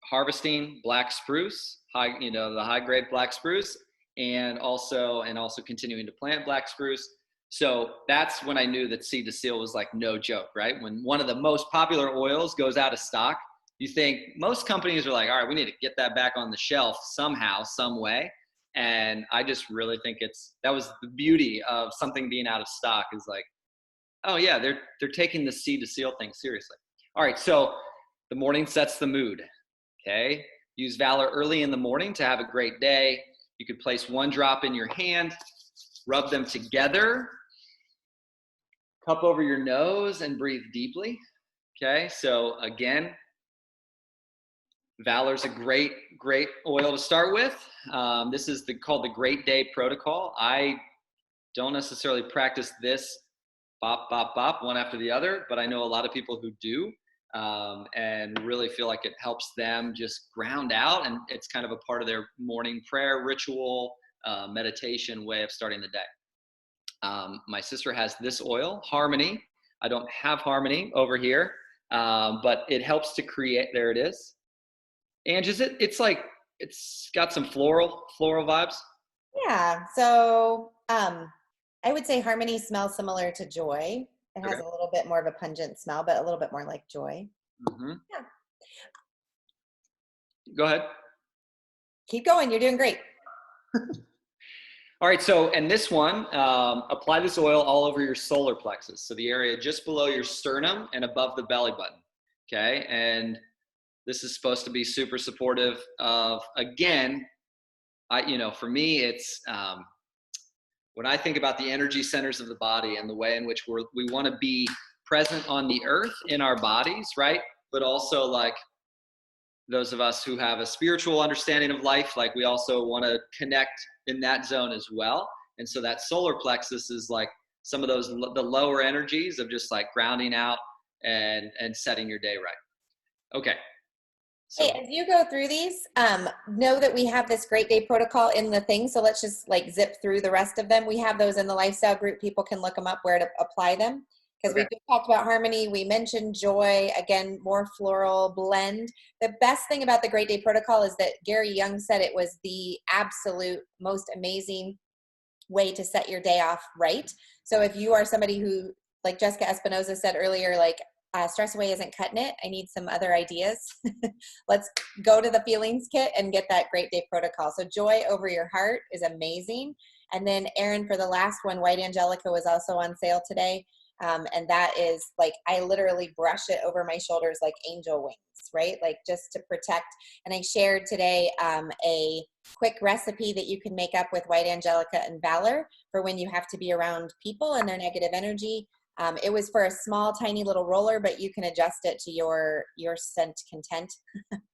harvesting black spruce, the high grade black spruce, and also continuing to plant black spruce. So that's when I knew that seed to seal was like no joke, right? When one of the most popular oils goes out of stock, you think most companies are like, all right, we need to get that back on the shelf somehow, some way. And I just really think that was the beauty of something being out of stock, is like, oh yeah, they're taking the seed to seal thing seriously. All right, so the morning sets the mood. Okay, use Valor early in the morning to have a great day. You could place 1 drop in your hand, rub them together, cup over your nose, and breathe deeply. Okay, so again, Valor's a great oil to start with. This is called the Great Day Protocol. I don't necessarily practice this bop, bop, bop, one after the other, but I know a lot of people who do. And really feel like it helps them just ground out, and it's kind of a part of their morning prayer ritual, meditation way of starting the day. My sister has this oil, Harmony. I don't have Harmony over here, but it helps to create. There it is. And it's got some floral vibes. Yeah. So I would say Harmony smells similar to Joy. It has a little bit more of a pungent smell, but a little bit more like Joy. Mm-hmm. Yeah. Go ahead. Keep going. You're doing great. All right. So, and this one, apply this oil all over your solar plexus. So the area just below your sternum and above the belly button. Okay. And this is supposed to be super supportive of, again, for me, it's, when I think about the energy centers of the body and the way in which we want to be present on the earth in our bodies, right? But also like those of us who have a spiritual understanding of life, like we also want to connect in that zone as well. And so that solar plexus is like some of the lower energies of just like grounding out and setting your day right. Okay. So, hey, as you go through these, know that we have this Great Day Protocol in the thing. So let's just like zip through the rest of them. We have those in the lifestyle group. People can look them up where to apply them. because we just talked about harmony. We mentioned joy, again, more floral blend. The best thing about the Great Day Protocol is that Gary Young said it was the absolute most amazing way to set your day off right. So if you are somebody who, like Jessica Espinoza said earlier, like stress away isn't cutting it, I need some other ideas. Let's go to the feelings kit and get that Great Day Protocol. So joy over your heart is amazing. And then Aaron, for the last one, White Angelica was also on sale today. And that is like, I literally brush it over my shoulders like angel wings, right? Like just to protect. And I shared today a quick recipe that you can make up with White Angelica and Valor for when you have to be around people and their negative energy. It was for a small, tiny little roller, but you can adjust it to your scent content.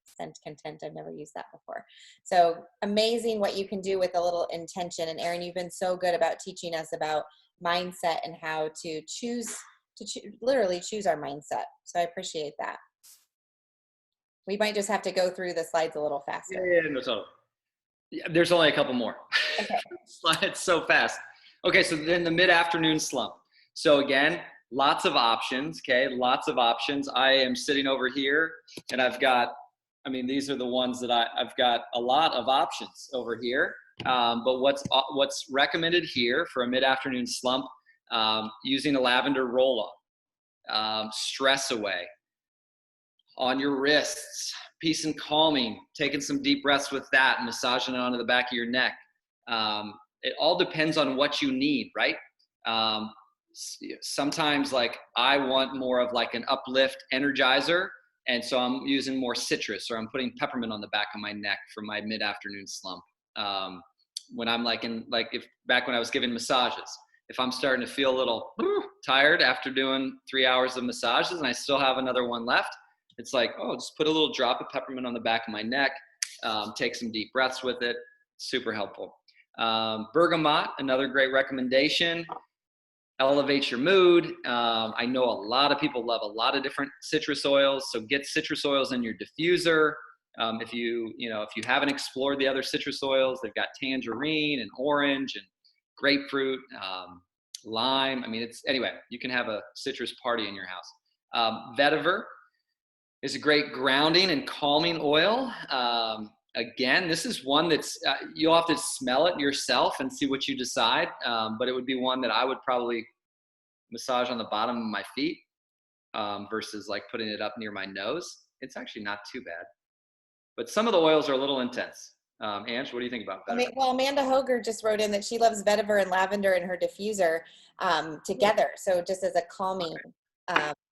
Scent content, I've never used that before. So amazing what you can do with a little intention. And Aaron, you've been so good about teaching us about mindset and how to literally choose our mindset. So I appreciate that. We might just have to go through the slides a little faster. Yeah, no, so there's only a couple more. Okay. It's so fast. Okay, so then the mid-afternoon slump. So again, lots of options, okay? Lots of options. I am sitting over here and I've got, I mean, these are the ones that I've got a lot of options over here. But what's recommended here for a mid-afternoon slump, using a lavender roll-on, stress away, on your wrists, peace and calming, taking some deep breaths with that, massaging it onto the back of your neck. It all depends on what you need, right? Sometimes like I want more of like an uplift energizer. And so I'm using more citrus, or I'm putting peppermint on the back of my neck for my mid-afternoon slump. When I'm like back when I was giving massages, if I'm starting to feel a little tired after doing 3 hours of massages and I still have another one left, it's like, oh, just put a little drop of peppermint on the back of my neck, take some deep breaths with it. Super helpful. Bergamot, another great recommendation. Elevates your mood. I know a lot of people love a lot of different citrus oils, so get citrus oils in your diffuser. If you haven't explored the other citrus oils, they've got tangerine and orange and grapefruit, lime. I mean, anyway, you can have a citrus party in your house. Vetiver is a great grounding and calming oil. Again, this is one that's, you'll have to smell it yourself and see what you decide. But it would be one that I would probably massage on the bottom of my feet versus like putting it up near my nose. It's actually not too bad. But some of the oils are a little intense. Ange, what do you think about that? Well, Amanda Hoger just wrote in that she loves vetiver and lavender in her diffuser together. So just as a calming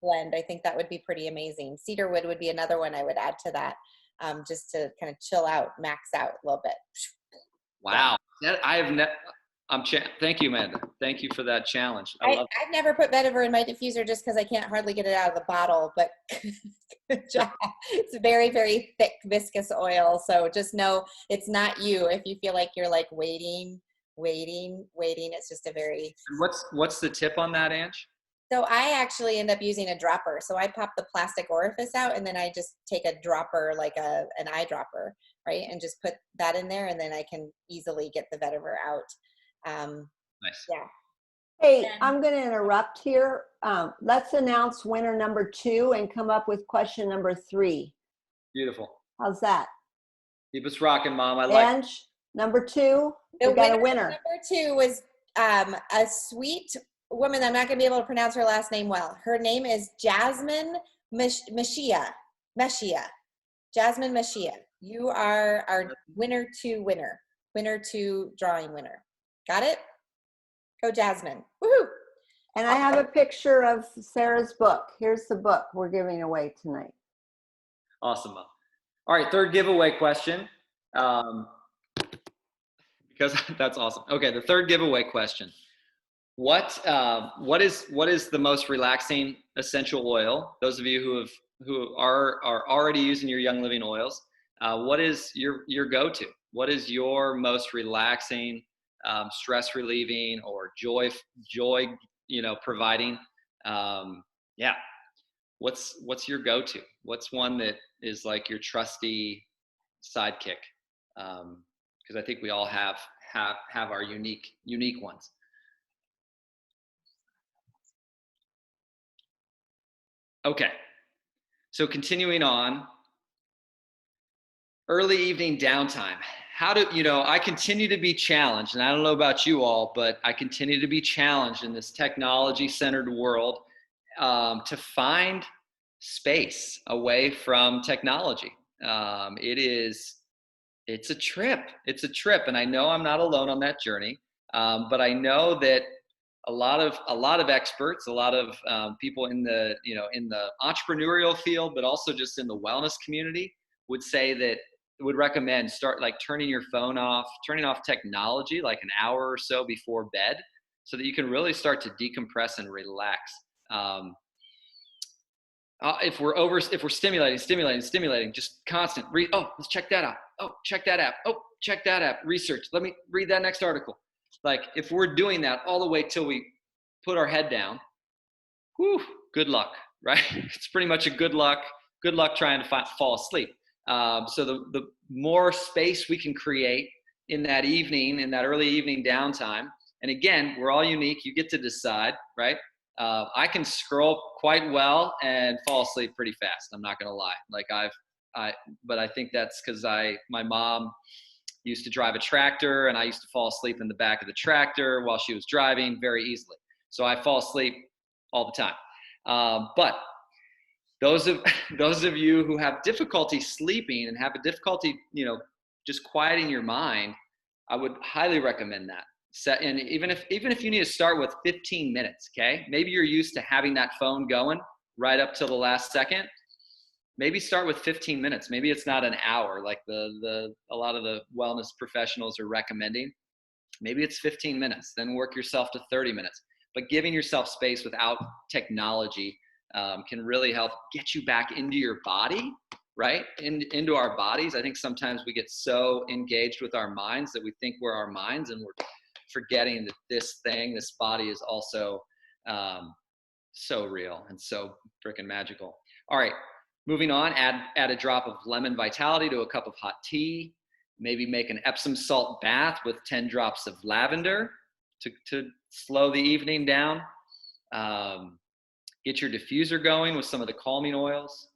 blend, I think that would be pretty amazing. Cedarwood would be another one I would add to that, just to kind of chill out, max out a little bit. Wow. Thank you, Amanda. Thank you for that challenge. I've never put vetiver in my diffuser just because I can't hardly get it out of the bottle, but good job. It's a very, very thick, viscous oil. So just know it's not you. If you feel like you're like waiting, it's just a very... What's the tip on that, Ange? So I actually end up using a dropper. So I pop the plastic orifice out and then I just take a dropper, like an eyedropper, right? And just put that in there and then I can easily get the vetiver out. Nice. Yeah. Hey, I'm going to interrupt here. Let's announce winner number 2 and come up with question number 3. Beautiful. How's that? Keep us rocking, Mom. I like Ange, number 2, we got a winner. Number 2 was a sweet woman. I'm not going to be able to pronounce her last name well. Her name is Jasmine Meshia. Jasmine Meshia. You are our winner 2 drawing winner. Got it? Go Jasmine. Woohoo! And I have a picture of Sarah's book. Here's the book we're giving away tonight. Awesome, Mom. All right, third giveaway question. Because that's awesome. Okay, the third giveaway question. What is the most relaxing essential oil? Those of you who are already using your Young Living oils, what is your go-to? What is your most relaxing, stress relieving, or joy providing? Yeah. What's your go-to? What's one that is like your trusty sidekick? Because I think we all have our unique ones. Okay. So continuing on, early evening downtime. I continue to be challenged, and I don't know about you all, but I continue to be challenged in this technology-centered world to find space away from technology. It's a trip. It's a trip, and I know I'm not alone on that journey. But I know that a lot of experts, a lot of people in the entrepreneurial field, but also just in the wellness community, would recommend start like turning off technology like an hour or so before bed, so that you can really start to decompress and relax. If we're stimulating, just constant read. Oh, let's check that out. Oh, check that app. Oh, check that app. Research. Let me read that next article. Like if we're doing that all the way till we put our head down, whew, good luck, right? It's pretty much a good luck trying to fall asleep. So the more space we can create in that early evening downtime, and again, we're all unique. You get to decide, right? I can scroll quite well and fall asleep pretty fast. I'm not gonna lie. But I think that's because my mom used to drive a tractor, and I used to fall asleep in the back of the tractor while she was driving very easily. So I fall asleep all the time. But those of you who have difficulty sleeping and have a difficulty, just quieting your mind, I would highly recommend that. And even if you need to start with 15 minutes, okay? Maybe you're used to having that phone going right up till the last second. Maybe start with 15 minutes. Maybe it's not an hour like a lot of the wellness professionals are recommending. Maybe it's 15 minutes, then work yourself to 30 minutes. But giving yourself space without technology can really help get you back into your body, right? Into our bodies. I think sometimes we get so engaged with our minds that we think we're our minds, and we're forgetting that this body is also so real and so freaking magical. All right, moving on, add a drop of lemon vitality to a cup of hot tea. Maybe make an Epsom salt bath with 10 drops of lavender to slow the evening down. Get your diffuser going with some of the calming oils.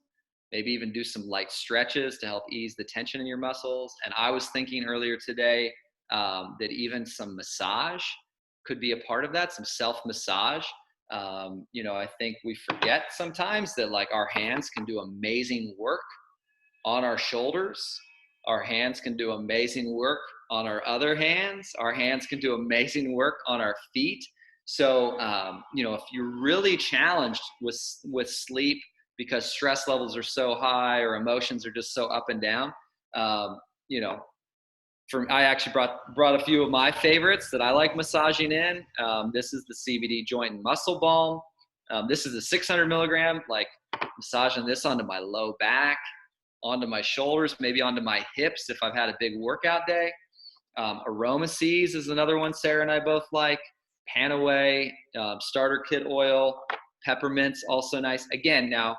Maybe even do some light stretches to help ease the tension in your muscles. And I was thinking earlier today that even some massage could be a part of that, some self-massage. I think we forget sometimes that like our hands can do amazing work on our shoulders. Our hands can do amazing work on our other hands. Our hands can do amazing work on our feet. So, if you're really challenged with sleep because stress levels are so high or emotions are just so up and down, I actually brought a few of my favorites that I like massaging in. This is the CBD joint and muscle balm. This is a 600 milligram, like massaging this onto my low back, onto my shoulders, maybe onto my hips if I've had a big workout day. Aroma Seas is another one Sarah and I both like. Panaway, starter kit oil, peppermint's also nice. Again, now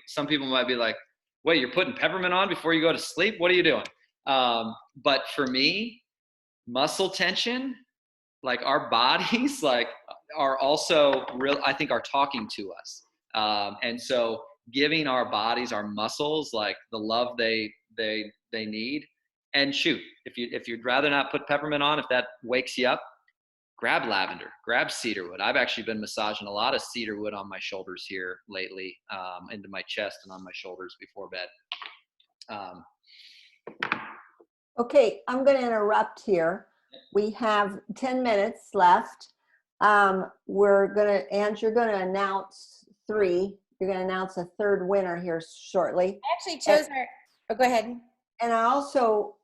some people might be like, wait, you're putting peppermint on before you go to sleep? What are you doing? But for me, muscle tension, like our bodies, like are also real, I think are talking to us. And so giving our bodies, our muscles, like the love they need. And shoot, if you'd rather not put peppermint on, if that wakes you up, grab lavender, grab cedarwood. I've actually been massaging a lot of cedarwood on my shoulders here lately, into my chest and on my shoulders before bed. Okay, I'm going to interrupt here. We have 10 minutes left. Ange, you're going to announce 3. You're going to announce a 3rd winner here shortly. I actually chose go ahead. And I also.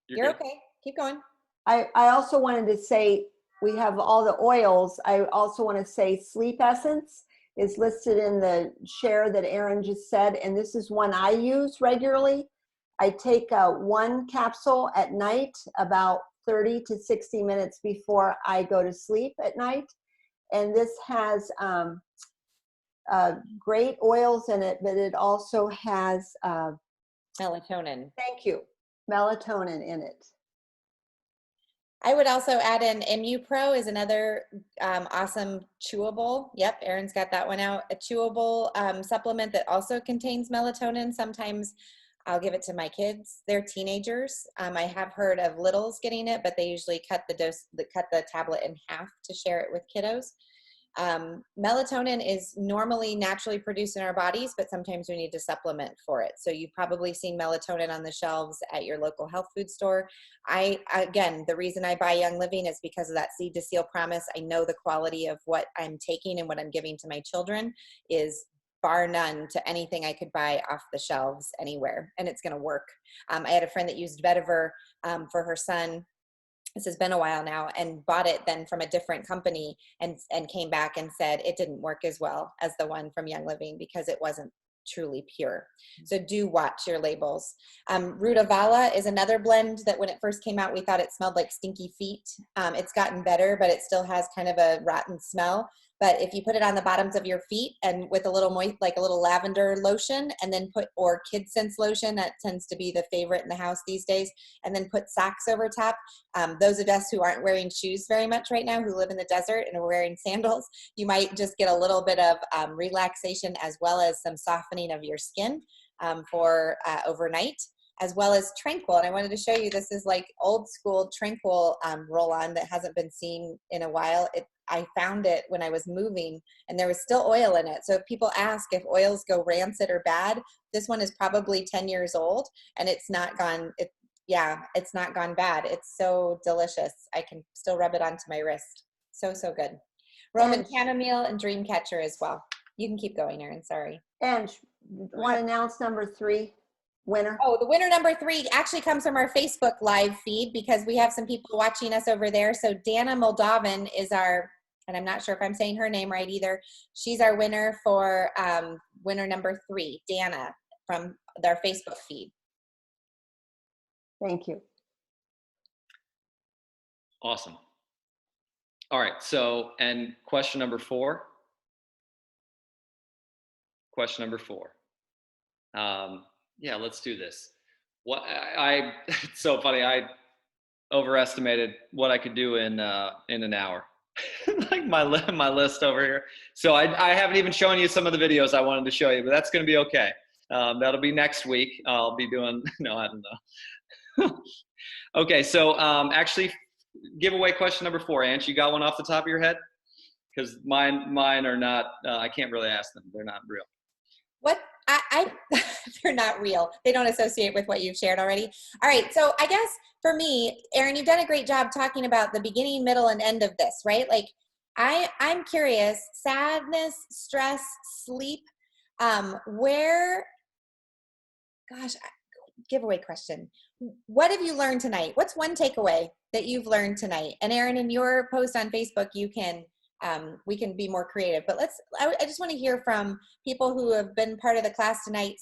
You're okay. Keep going. I also wanted to say, we have all the oils. I also want to say Sleep Essence is listed in the share that Aaron just said, and this is one I use regularly. I take 1 capsule at night about 30 to 60 minutes before I go to sleep at night. And this has great oils in it, but it also has melatonin. Thank you. Melatonin in it. I would also add in ImmuPro is another awesome chewable. Yep, Aaron's got that one out. A chewable supplement that also contains melatonin. Sometimes I'll give it to my kids. They're teenagers. I have heard of littles getting it, but they usually cut the tablet in half to share it with kiddos. Melatonin is normally naturally produced in our bodies, but sometimes we need to supplement for it. So you've probably seen melatonin on the shelves at your local health food store. Again, the reason I buy Young Living is because of that seed to seal promise. I know the quality of what I'm taking and what I'm giving to my children is bar none to anything I could buy off the shelves anywhere, and it's going to work. I had a friend that used Vetiver for her son. This has been a while now, and bought it then from a different company and came back and said it didn't work as well as the one from Young Living because it wasn't truly pure. So do watch your labels. Rutavala is another blend that when it first came out, we thought it smelled like stinky feet. It's gotten better, but it still has kind of a rotten smell. But if you put it on the bottoms of your feet and with a little moist, like a little lavender lotion, and then or Kid Sense lotion, that tends to be the favorite in the house these days, and then put socks over top. Those of us who aren't wearing shoes very much right now, who live in the desert and are wearing sandals, you might just get a little bit of relaxation as well as some softening of your skin for overnight, as well as Tranquil. And I wanted to show you, this is like old school Tranquil roll-on that hasn't been seen in a while. I found it when I was moving and there was still oil in it. So if people ask if oils go rancid or bad, this one is probably 10 years old and it's not gone. It's not gone bad. It's so delicious. I can still rub it onto my wrist. So, so good. Roman chamomile and Dreamcatcher as well. You can keep going, Aaron. Sorry. And want to announce number 3 winner? Oh, the winner number 3 actually comes from our Facebook live feed because we have some people watching us over there. So Dana Moldovan is our, and I'm not sure if I'm saying her name right either. She's our winner for winner number 3, Dana, from their Facebook feed. Thank you. Awesome. All right. So, and question number 4. Question number 4. Yeah, let's do this. It's so funny. I overestimated what I could do in an hour. Like my list over here. So I haven't even shown you some of the videos I wanted to show you, but that's going to be okay. That'll be next week. I'll be doing, no, I don't know. Okay. So actually giveaway question number 4, Ange, you got one off the top of your head? Because mine are not, I can't really ask them. They're not real. What? They're not real. They don't associate with what you've shared already. All right. So I guess for me, Aaron, you've done a great job talking about the beginning, middle, and end of this, right? Like I'm curious, sadness, stress, sleep, giveaway question. What have you learned tonight? What's one takeaway that you've learned tonight? And Aaron, in your post on Facebook, you can we can be more creative, but I just want to hear from people who have been part of the class tonight,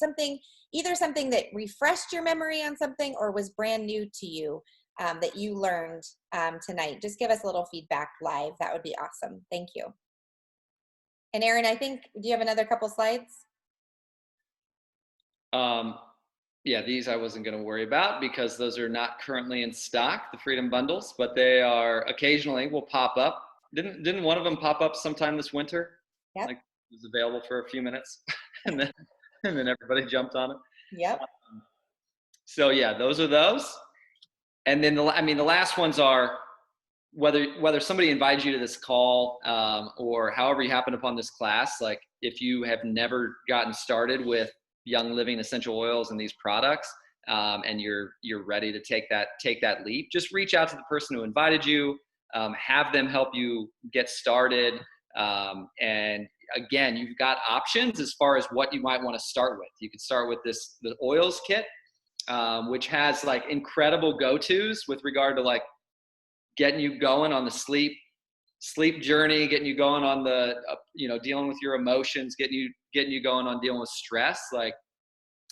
either something that refreshed your memory on something or was brand new to you that you learned tonight. Just give us a little feedback live. That would be awesome. Thank you. And Aaron, do you have another couple slides? Yeah, these I wasn't going to worry about because those are not currently in stock, the Freedom Bundles, but they are occasionally will pop up. Didn't one of them pop up sometime this winter? Yep. Like it was available for a few minutes and then everybody jumped on it. Yep. So yeah, those are those. And then the last ones are whether somebody invites you to this call or however you happen upon this class, like if you have never gotten started with Young Living essential oils and these products and you're ready to take that leap, just reach out to the person who invited you. Have them help you get started. And again, you've got options as far as what you might want to start with. You could start with the oils kit, which has like incredible go-tos with regard to like getting you going on the sleep journey, getting you going on the, dealing with your emotions, getting you going on dealing with stress. Like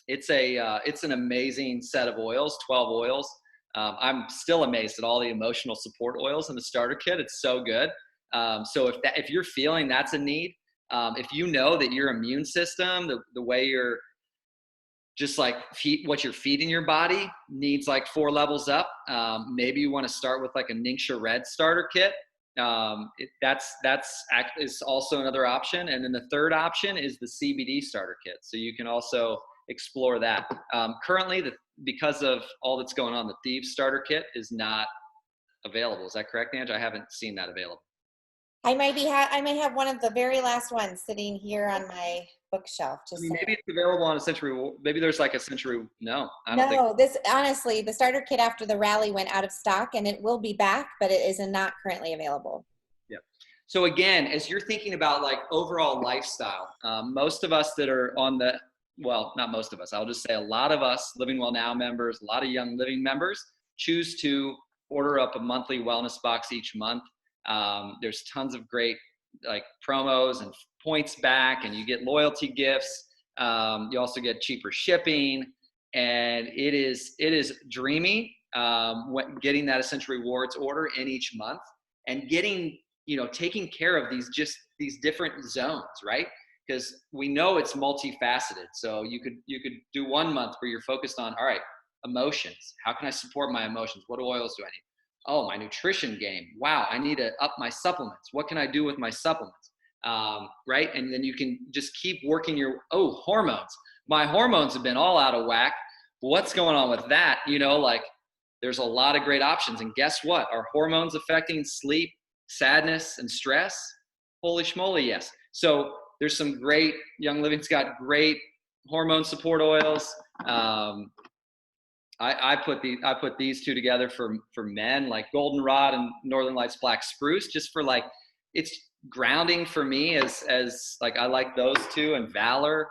it's an amazing set of oils, 12 oils. I'm still amazed at all the emotional support oils in the starter kit. It's so good. So if you're feeling that's a need, if you know that your immune system, the way just like what you're feeding your body needs like 4 levels up. Maybe you want to start with like a Ningxia Red starter kit. That's is also another option. And then the third option is the CBD starter kit. So you can also explore that. Currently, because of all that's going on, the Thieves starter kit is not available. Is that correct, Ange? I haven't seen that available. I may have one of the very last ones sitting here on my bookshelf. Maybe it's available on a Century. Maybe there's like a Century. No, I don't think. No, this honestly, the starter kit after the rally went out of stock, and it will be back, but it is not currently available. Yeah. So again, as you're thinking about like overall lifestyle, most of us that are on the, well, not most of us, I'll just say a lot of us Living Well Now members, a lot of Young Living members choose to order up a monthly wellness box each month. There's tons of great like promos and points back, and you get loyalty gifts. You also get cheaper shipping, and it is dreamy getting that Essential Rewards order in each month and getting, taking care of these different zones, right? Because we know it's multifaceted. So you could do 1 month where you're focused on, all right, emotions. How can I support my emotions? What oils do I need? Oh, my nutrition game. Wow, I need to up my supplements. What can I do with my supplements? Right? And then you can just keep working hormones. My hormones have been all out of whack. What's going on with that? There's a lot of great options. And guess what? Are hormones affecting sleep, sadness, and stress? Holy schmoly, yes. So there's some great, Young Living's got great hormone support oils. I put these two together for men, like Goldenrod and Northern Lights Black Spruce, just for like, it's grounding for me as like, I like those two, and Valor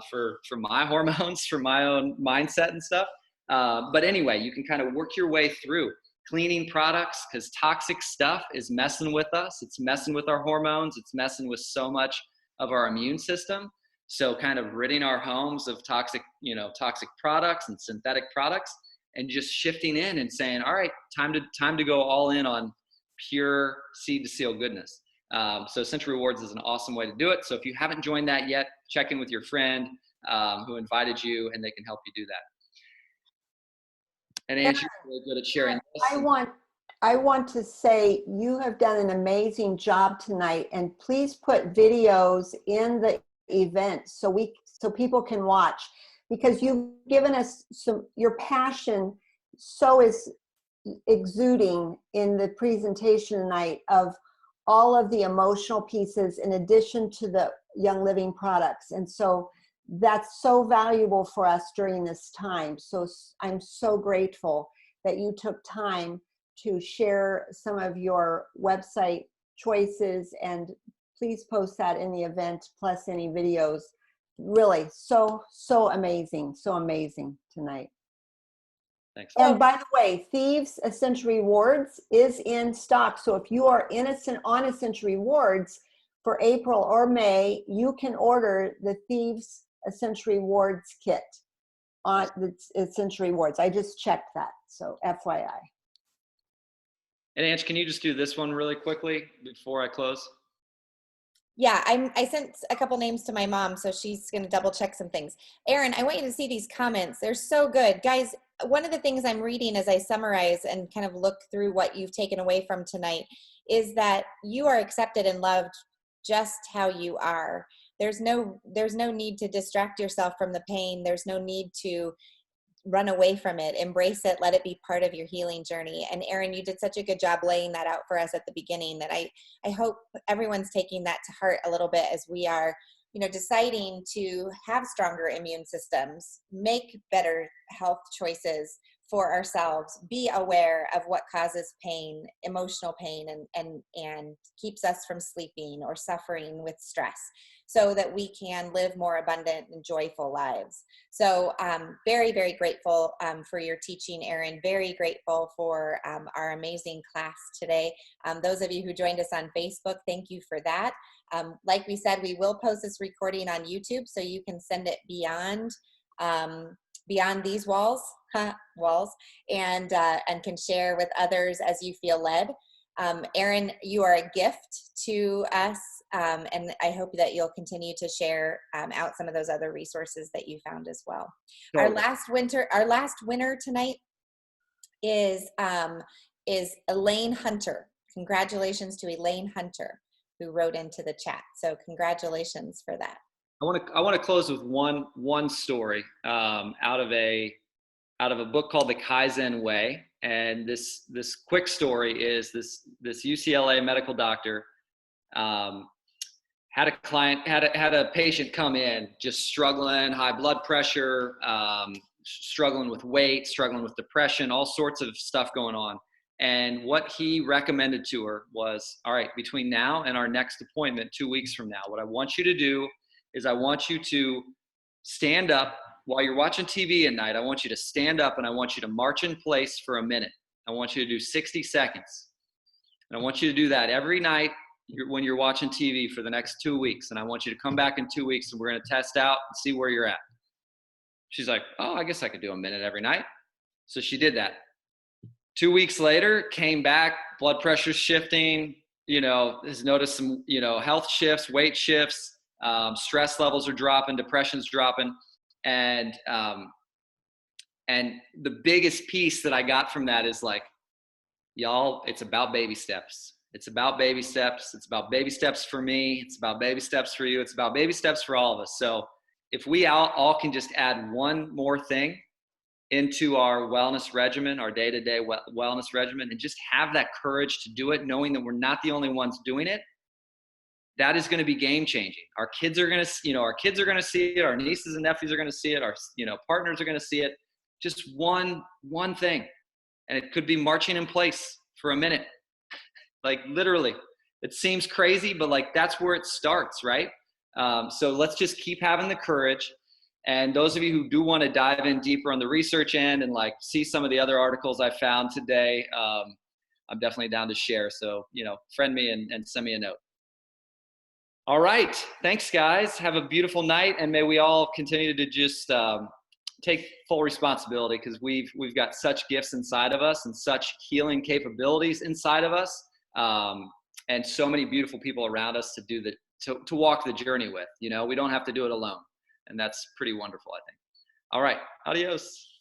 for my hormones, for my own mindset and stuff. But anyway, you can kind of work your way through cleaning products, because toxic stuff is messing with us. It's messing with our hormones. It's messing with so much of our immune system. So kind of ridding our homes of toxic products and synthetic products, and just shifting in and saying, all right, time to go all in on pure seed to seal goodness. So Essential Rewards is an awesome way to do it. So if you haven't joined that yet, check in with your friend who invited you, and they can help you do that. And Angie, you're really good at sharing this. I want to say you have done an amazing job tonight, and please put videos in the event so people can watch, because you've given us your passion so is exuding in the presentation tonight of all of the emotional pieces in addition to the Young Living products. And so that's so valuable for us during this time. So I'm so grateful that you took time to share some of your website choices, and please post that in the event, plus any videos. Really, so amazing tonight. Thanks. And by the way, Thieves Essential Rewards is in stock. So if you are on Essential Rewards for April or May, you can order the Thieves Essential Rewards kit on the Essential Rewards. I just checked that, so FYI. And Ange, can you just do this one really quickly before I close? Yeah, I sent a couple names to my mom, so she's going to double check some things. Aaron, I want you to see these comments. They're so good. Guys, one of the things I'm reading as I summarize and kind of look through what you've taken away from tonight is that you are accepted and loved just how you are. There's no need to distract yourself from the pain. There's no need to run away from it. Embrace it. Let it be part of your healing journey. And Aaron, you did such a good job laying that out for us at the beginning that I hope everyone's taking that to heart a little bit as we are, deciding to have stronger immune systems, make better health choices for ourselves, be aware of what causes pain, emotional pain, and keeps us from sleeping or suffering with stress, so that we can live more abundant and joyful lives. So very, very grateful for your teaching, Aaron. Very grateful for our amazing class today. Those of you who joined us on Facebook, thank you for that. Like we said, we will post this recording on YouTube, so you can send it beyond these walls, and can share with others as you feel led. Aaron, you are a gift to us And I hope that you'll continue to share out some of those other resources that you found as well. Our last winner tonight is Elaine Hunter. Congratulations to Elaine Hunter, who wrote into the chat. So congratulations for that. I want to close with one story out of a book called The Kaizen Way. And this quick story is this UCLA medical doctor had a patient come in just struggling, high blood pressure, struggling with weight, struggling with depression, all sorts of stuff going on. And what he recommended to her was, all right, between now and our next appointment 2 weeks from now, what I want you to do is I want you to stand up while you're watching TV at night. I want you to stand up and I want you to march in place for a minute. I want you to do 60 seconds. And I want you to do that every night when you're watching TV for the next 2 weeks. And I want you to come back in 2 weeks and we're going to test out and see where you're at. She's like, oh, I guess I could do a minute every night. So she did that. 2 weeks later, came back, blood pressure's shifting, has noticed some, health shifts, weight shifts, stress levels are dropping, depression's dropping. And the biggest piece that I got from that is like, y'all, it's about baby steps. It's about baby steps. It's about baby steps for me. It's about baby steps for you. It's about baby steps for all of us. So if we all can just add one more thing into our wellness regimen, our day-to-day wellness regimen, and just have that courage to do it, knowing that we're not the only ones doing it, that is going to be game changing. Our kids are going to, see it. Our nieces and nephews are going to see it. Our, partners are going to see it. Just one thing. And it could be marching in place for a minute. Like literally, it seems crazy, but like that's where it starts, right? So let's just keep having the courage. And those of you who do want to dive in deeper on the research end and like see some of the other articles I found today, I'm definitely down to share. So, friend me and send me a note. All right. Thanks, guys. Have a beautiful night. And may we all continue to just take full responsibility, because we've got such gifts inside of us and such healing capabilities inside of us. And so many beautiful people around us to walk the journey with. We don't have to do it alone. And that's pretty wonderful, I think. All right. Adios.